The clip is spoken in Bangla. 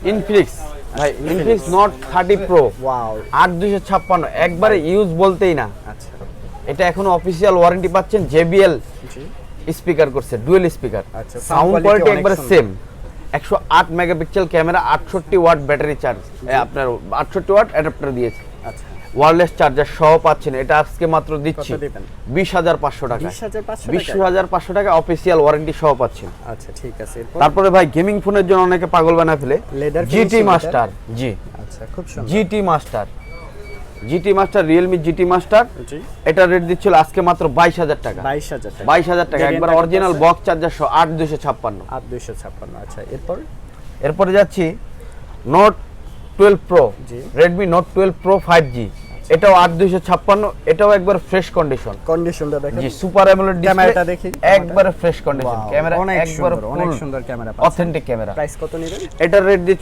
ইনফিনিক্স ভাই, ইনফিনিক্স নোট 30 প্রো ওয়াও 8256 একবারে ইউজ বলতেই না। আচ্ছা এটা এখনো অফিসিয়াল ওয়ারেন্টি পাচ্ছেন, JBL জি স্পিকার করছে, ডুয়েল স্পিকার। আচ্ছা, সাউন্ড sound কোয়ালিটি quality একবারে অনেক same. 108 megapixel camera, 68 watt battery charge, আপনার 68 ওয়াট অ্যাডাপ্টার দিয়েছে। আচ্ছা ওয়্যারলেস চার্জার সহ পাচ্ছেন। এটা আজকে মাত্র দিচ্ছি কত দিবেন? 20500 টাকা। 20500 টাকা অফিসিয়াল ওয়ারেন্টি সহ পাচ্ছেন। আচ্ছা ঠিক আছে। এরপর তারপরে ভাই গেমিং ফোনের জন্য অনেকে পাগল বানায় ফেলে, Leather GT finishing মাস্টার। জি, আচ্ছা খুব সুন্দর। GT master Realme GT master. জি এটা রেট দিচ্ছিল আজকে মাত্র 22000 টাকা। 22000 টাকা। 22000 টাকা একবার অরিজিনাল বক্স চার্জার সহ 8256। 8256। আচ্ছা এরপরে যাচ্ছি নোট 12 প্রো, জি Redmi Note 12 Pro 5G। এটাও 8256, এটাও একবার ফ্রেশ কন্ডিশনটা দেখেন। জি, সুপার অ্যামোলেড ডিসপ্লে, ক্যামেরাটা দেখি। একবারে ফ্রেশ কন্ডিশন। ক্যামেরা অনেক একবার সুন্দর, অনেক সুন্দর ক্যামেরা। Authentic camera. প্রাইস কত নেবেন? এটার রেট দিচ্ছিল